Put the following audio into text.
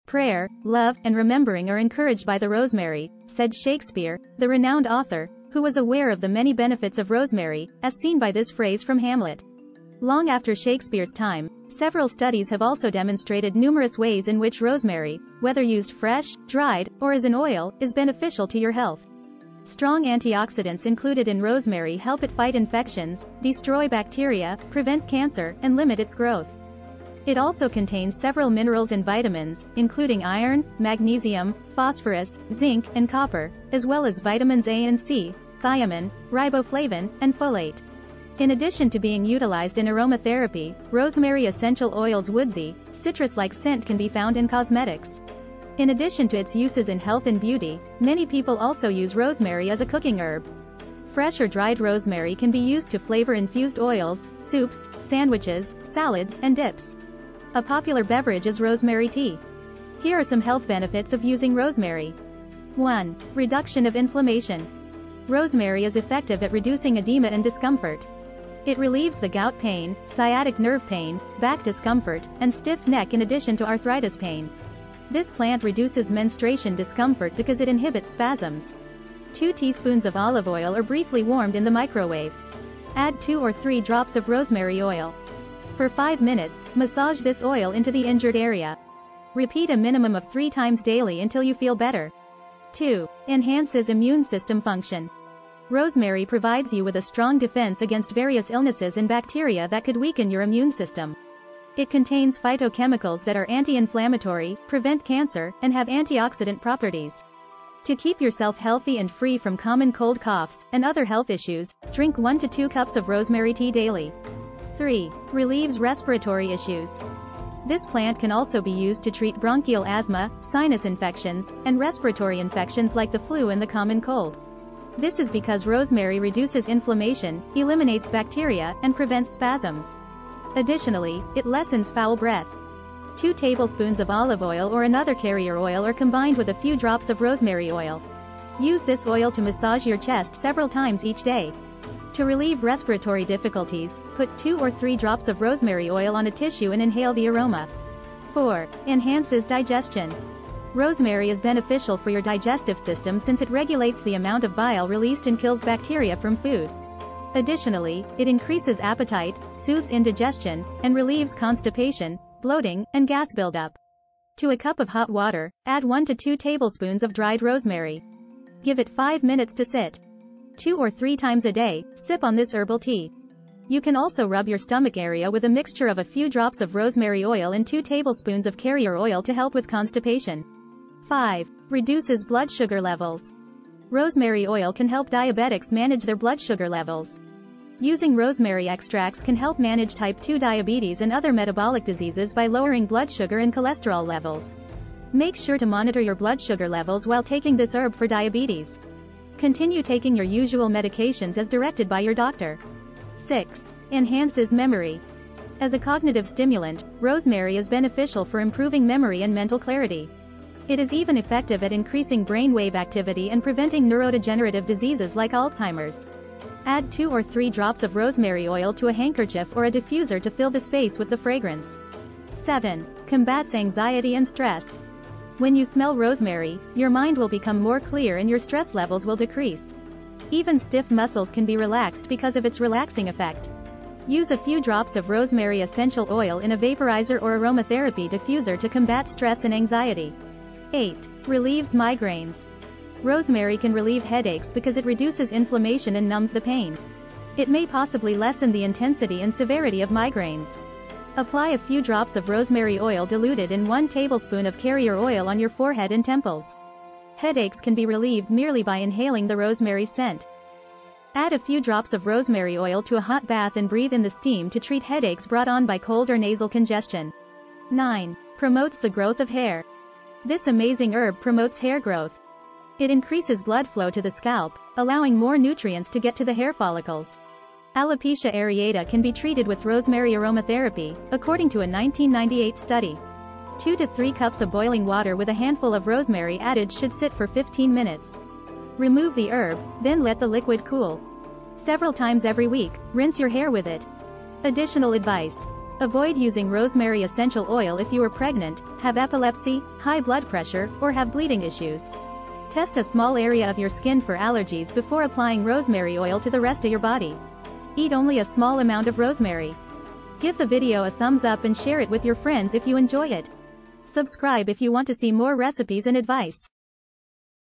prayer, love, and remembering are encouraged by the rosemary, said Shakespeare, the renowned author, who was aware of the many benefits of rosemary, as seen by this phrase from Hamlet. Long after Shakespeare's time, several studies have also demonstrated numerous ways in which rosemary, whether used fresh, dried, or as an oil, is beneficial to your health. Strong antioxidants included in rosemary help it fight infections, destroy bacteria, prevent cancer, and limit its growth. It also contains several minerals and vitamins, including iron, magnesium, phosphorus, zinc, and copper, as well as vitamins A and C, thiamin, riboflavin, and folate. In addition to being utilized in aromatherapy, rosemary essential oil's woodsy, citrus-like scent can be found in cosmetics. In addition to its uses in health and beauty, many people also use rosemary as a cooking herb. Fresh or dried rosemary can be used to flavor infused oils, soups, sandwiches, salads, and dips. A popular beverage is rosemary tea. Here are some health benefits of using rosemary. 1. Reduction of inflammation. Rosemary is effective at reducing edema and discomfort. It relieves the gout pain, sciatic nerve pain, back discomfort, and stiff neck in addition to arthritis pain. This plant reduces menstruation discomfort because it inhibits spasms. 2 teaspoons of olive oil are briefly warmed in the microwave. Add 2 or 3 drops of rosemary oil. For 5 minutes, massage this oil into the injured area. Repeat a minimum of 3 times daily until you feel better. 2. Enhances immune system function. Rosemary provides you with a strong defense against various illnesses and bacteria that could weaken your immune system. It contains phytochemicals that are anti-inflammatory, prevent cancer, and have antioxidant properties. To keep yourself healthy and free from common cold coughs and other health issues, drink 1 to 2 cups of rosemary tea daily. 3. Relieves respiratory issues. This plant can also be used to treat bronchial asthma, sinus infections, and respiratory infections like the flu and the common cold. This is because rosemary reduces inflammation, eliminates bacteria, and prevents spasms. Additionally, it lessens foul breath. 2 tablespoons of olive oil or another carrier oil are combined with a few drops of rosemary oil. Use this oil to massage your chest several times each day. To relieve respiratory difficulties, put 2 or 3 drops of rosemary oil on a tissue and inhale the aroma. 4. Enhances digestion. Rosemary is beneficial for your digestive system since it regulates the amount of bile released and kills bacteria from food. Additionally, it increases appetite, soothes indigestion, and relieves constipation, bloating, and gas buildup. To a cup of hot water, add 1 to 2 tablespoons of dried rosemary. Give it 5 minutes to sit. 2 or 3 times a day, sip on this herbal tea. You can also rub your stomach area with a mixture of a few drops of rosemary oil and 2 tablespoons of carrier oil to help with constipation. 5. Reduces blood sugar levels. Rosemary oil can help diabetics manage their blood sugar levels. Using rosemary extracts can help manage type 2 diabetes and other metabolic diseases by lowering blood sugar and cholesterol levels. Make sure to monitor your blood sugar levels while taking this herb for diabetes. Continue taking your usual medications as directed by your doctor. 6. Enhances memory. As a cognitive stimulant, rosemary is beneficial for improving memory and mental clarity. It is even effective at increasing brainwave activity and preventing neurodegenerative diseases like Alzheimer's. Add 2 or 3 drops of rosemary oil to a handkerchief or a diffuser to fill the space with the fragrance. 7. Combats anxiety and stress. When you smell rosemary, your mind will become more clear and your stress levels will decrease. Even stiff muscles can be relaxed because of its relaxing effect. Use a few drops of rosemary essential oil in a vaporizer or aromatherapy diffuser to combat stress and anxiety. 8. Relieves migraines. Rosemary can relieve headaches because it reduces inflammation and numbs the pain. It may possibly lessen the intensity and severity of migraines. Apply a few drops of rosemary oil diluted in 1 tablespoon of carrier oil on your forehead and temples. Headaches can be relieved merely by inhaling the rosemary scent. Add a few drops of rosemary oil to a hot bath and breathe in the steam to treat headaches brought on by cold or nasal congestion. 9. Promotes the growth of hair. This amazing herb promotes hair growth. It increases blood flow to the scalp, allowing more nutrients to get to the hair follicles. Alopecia areata can be treated with rosemary aromatherapy, according to a 1998 study. 2 to 3 cups of boiling water with a handful of rosemary added should sit for 15 minutes. Remove the herb, then let the liquid cool. Several times every week, rinse your hair with it. Additional advice. Avoid using rosemary essential oil if you are pregnant, have epilepsy, high blood pressure, or have bleeding issues. Test a small area of your skin for allergies before applying rosemary oil to the rest of your body. Eat only a small amount of rosemary. Give the video a thumbs up and share it with your friends if you enjoy it. Subscribe if you want to see more recipes and advice.